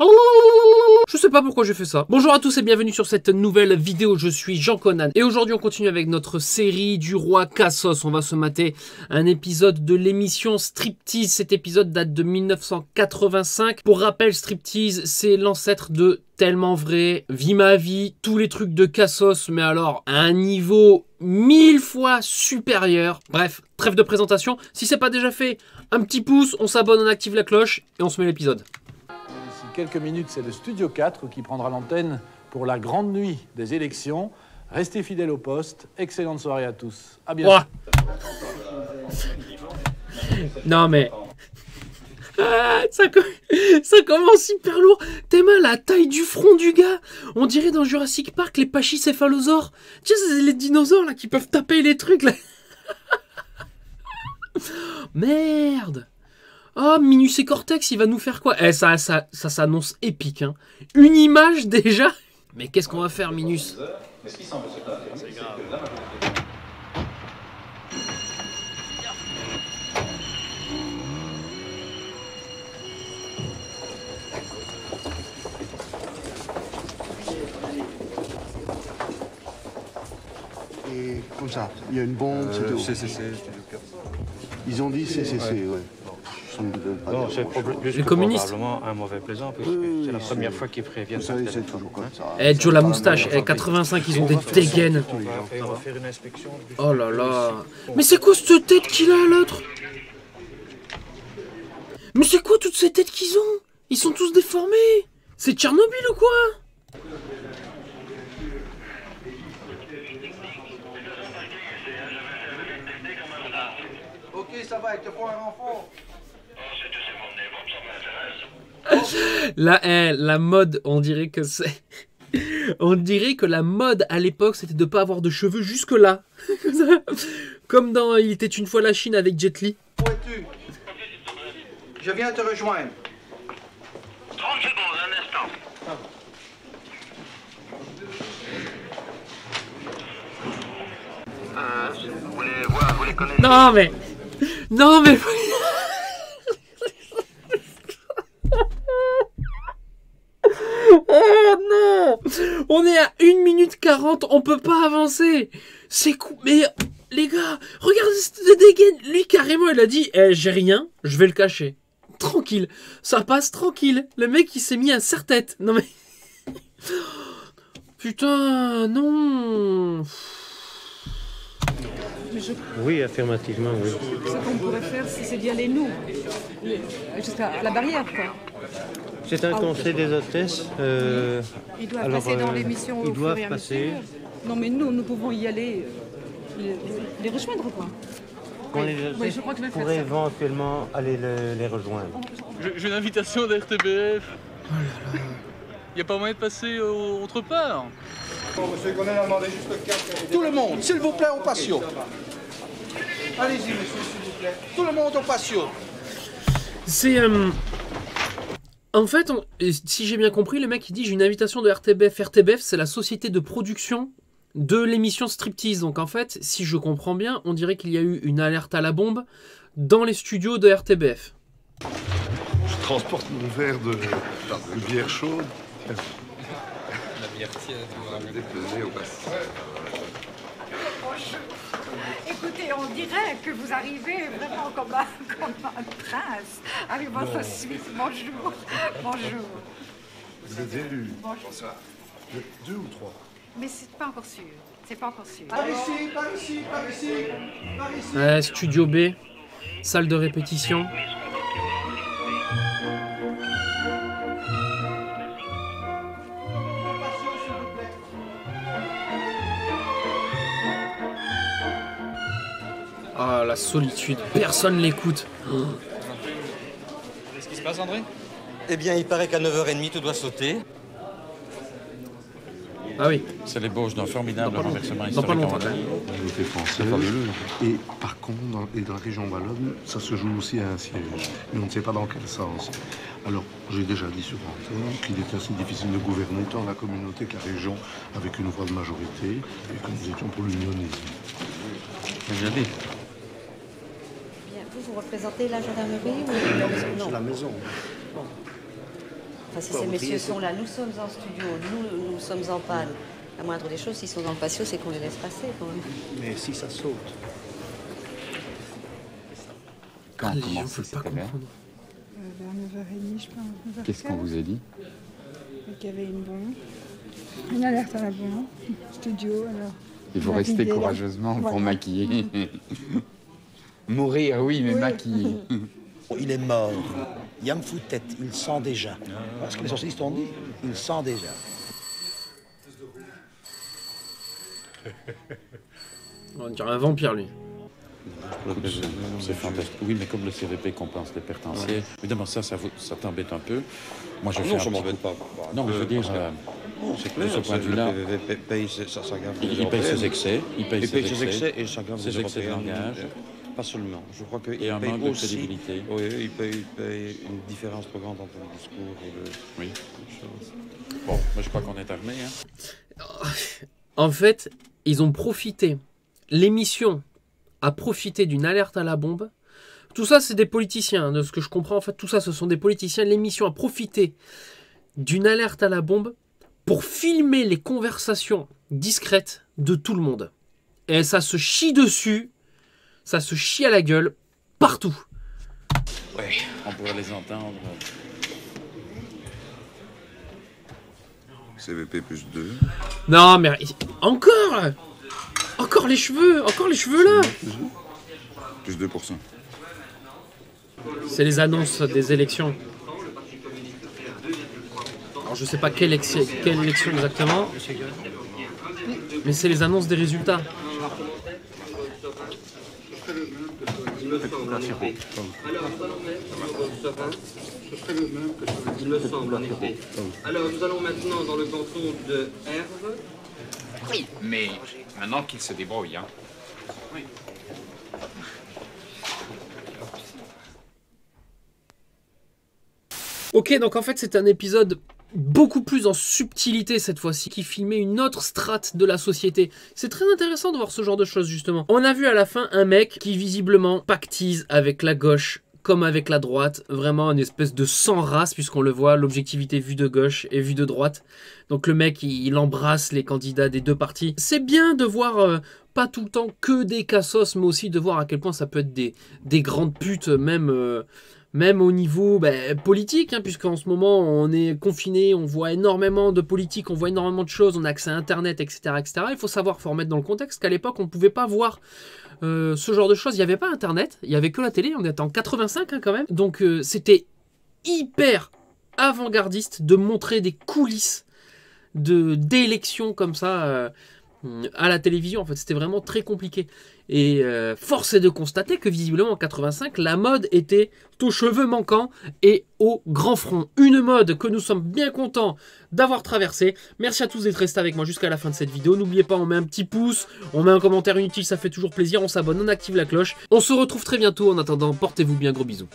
Je sais pas pourquoi j'ai fait ça. Bonjour à tous et bienvenue sur cette nouvelle vidéo, je suis Jean Conan. Et aujourd'hui on continue avec notre série du roi Cassos. On va se mater un épisode de l'émission Striptease. Cet épisode date de 1985. Pour rappel, Striptease, c'est l'ancêtre de Tellement Vrai, Vie ma vie, tous les trucs de Cassos, mais alors à un niveau 1000 fois supérieur. Bref, trêve de présentation. Si c'est pas déjà fait, un petit pouce, on s'abonne, on active la cloche et on se met l'épisode. D'ici quelques minutes, c'est le Studio 4 qui prendra l'antenne pour la grande nuit des élections. Restez fidèles au poste. Excellente soirée à tous. À bientôt. Ouah. Non mais... Ah, ça commence hyper lourd. T'es mal à la taille du front du gars. On dirait dans Jurassic Park les pachycéphalosaures. Tu sais, c'est les dinosaures là qui peuvent taper les trucs là. Merde. Oh, Minus et Cortex, il va nous faire quoi? Eh, ça s'annonce épique, hein. Une image déjà. Mais qu'est-ce qu'on va faire, Minus? C'est grave. Et comme ça, il y a une bombe, c'est tout. CCC, Ils ont dit CCC, ouais. Non, c'est les communistes. Probablement un mauvais plaisant, parce que c'est la première fois qu'ils préviennent. Vous savez, c'est toujours comme ça. Eh, Joe la moustache, eh, 85, ils ont des dégaines. On va faire une inspection. Oh là là. Mais c'est quoi cette tête qu'il a, l'autre? Mais c'est quoi toutes ces têtes qu'ils ont? Ils sont tous déformés. C'est Tchernobyl ou quoi? Ok, ça va, il te faut un renfort. La mode, on dirait que c'est... On dirait que la mode à l'époque, c'était de pas avoir de cheveux jusque là. Comme dans Il était une fois la Chine avec Jet Li. Où es-tu? Je viens te rejoindre. 30 secondes, un instant. Vous voulez voir, vous les connaissez? Non mais... Non mais... Oh non! On est à 1 minute 40, on peut pas avancer. C'est cool. Mais les gars, regardez cette dégaine. Lui carrément il a dit eh, j'ai rien, je vais le cacher. Tranquille, ça passe tranquille. Le mec il s'est mis un serre-tête. Non mais... Putain, non. Oui, affirmativement, oui. Ce qu'on pourrait faire, c'est d'y aller nous, jusqu'à la barrière, quoi. C'est un conseil des hôtesses. Ils doivent passer dans l'émission au fur et à mesure. Non, mais nous pouvons y aller, les rejoindre, quoi. Oui, je crois que je vais faire pourrait ça. éventuellement aller les rejoindre. J'ai une invitation d'RTBF. Il n'y a pas moyen de passer autre part? Monsieur Conan a demandé juste le casque. Tout le monde, s'il vous plaît, au patio. Allez-y, monsieur, s'il vous plaît. Tout le monde au patio. C'est... En fait, si j'ai bien compris, le mec il dit j'ai une invitation de RTBF. RTBF, c'est la société de production de l'émission Striptease. Donc en fait, si je comprends bien, on dirait qu'il y a eu une alerte à la bombe dans les studios de RTBF. Je transporte mon verre de bière chaude. La bière tiède. Déposé au passé. Écoutez, on dirait que vous arrivez vraiment comme un prince avec votre suite. Bonjour. Bonjour. Vous êtes élu. Bonjour. Vous êtes 2 ou 3? Mais c'est pas encore sûr. C'est pas encore sûr. Par ici, par ici, par ici, par ici. Ouais, studio B, salle de répétition. Ah, la solitude, personne l'écoute. Qu'est-ce qui se passe, André? Eh bien, il paraît qu'à 9h30, tout doit sauter. Ah oui. C'est l'ébauche d'un formidable renversement Dans pas historique en longtemps. Wallonie. Communauté française. Et par contre, dans la région wallonne, ça se joue aussi à un siège. Mais on ne sait pas dans quel sens. Alors, j'ai déjà dit sur antenne qu'il est assez difficile de gouverner tant la communauté que la région avec une voix de majorité et que nous étions pour l'unionisme. J'ai bien dit. Bien, vous représentez la gendarmerie ou la maison? C'est la maison. Bon. Enfin, si ces messieurs sont là, nous sommes en studio, nous sommes en panne. La moindre des choses, s'ils sont dans le patio, c'est qu'on les laisse passer quand même. Mais si ça saute. Quand on commence, c'est très bien. Vers 9h30, je pense. Qu'est-ce qu'on vous a dit? Qu'il y avait une bombe. Une alerte à la bombe. Studio, alors. Il faut rester courageusement pour maquiller. Mourir, oui, mais maquiller. Il est mort. Il me fout tête, il le sent déjà. Parce que les socialistes ont dit, il le sent déjà. On dirait un vampire, lui. C'est fantastique. Oui, mais comme le CVP compense les pertes entières, évidemment, ça t'embête un peu. Moi, je fais ça m'embête pas. Non, mais je veux dire, de ce point de vue-là, il paye ses excès. Il paye ses excès et ça garde ses excès de langage. Pas seulement. Je crois qu'il paye un manque de crédibilité. Oui, il paye une différence trop grande entre le discours et le... Oui, bon, moi je crois qu'on est armé. Hein. En fait, ils ont profité. L'émission a profité d'une alerte à la bombe. Tout ça, c'est des politiciens. De ce que je comprends, en fait, tout ça, ce sont des politiciens. L'émission a profité d'une alerte à la bombe pour filmer les conversations discrètes de tout le monde. Et ça se chie dessus. Ça se chie à la gueule partout. Ouais, on pourrait les entendre. CVP plus 2. Non, mais encore les cheveux là. Plus 2%. C'est les annonces des élections. Alors je sais pas quelle élection exactement, mais c'est les annonces des résultats. Il me semble en effet. Alors nous allons maintenant dans le canton de Herve. Oui, mais maintenant qu'il se débrouille. Hein. Oui. Ok, donc en fait c'est un épisode beaucoup plus en subtilité cette fois-ci, qui filmait une autre strate de la société. C'est très intéressant de voir ce genre de choses justement. On a vu à la fin un mec qui visiblement pactise avec la gauche comme avec la droite, vraiment une espèce de sans-race puisqu'on le voit, l'objectivité vue de gauche et vue de droite. Donc le mec il embrasse les candidats des deux partis. C'est bien de voir pas tout le temps que des cassos, mais aussi de voir à quel point ça peut être des grandes putes, même au niveau politique, hein, puisqu'en ce moment on est confiné, on voit énormément de politique, on voit énormément de choses, on a accès à internet, etc. etc. Il faut remettre dans le contexte qu'à l'époque on ne pouvait pas voir ce genre de choses. Il n'y avait pas internet, il n'y avait que la télé, on était en 85 hein, quand même. Donc c'était hyper avant-gardiste de montrer des coulisses d'élections comme ça à la télévision. En fait c'était vraiment très compliqué. Et force est de constater que visiblement en 85, la mode était aux cheveux manquants et au grand front. Une mode que nous sommes bien contents d'avoir traversée. Merci à tous d'être restés avec moi jusqu'à la fin de cette vidéo. N'oubliez pas, on met un petit pouce, on met un commentaire inutile, ça fait toujours plaisir. On s'abonne, on active la cloche. On se retrouve très bientôt. En attendant, portez-vous bien, gros bisous.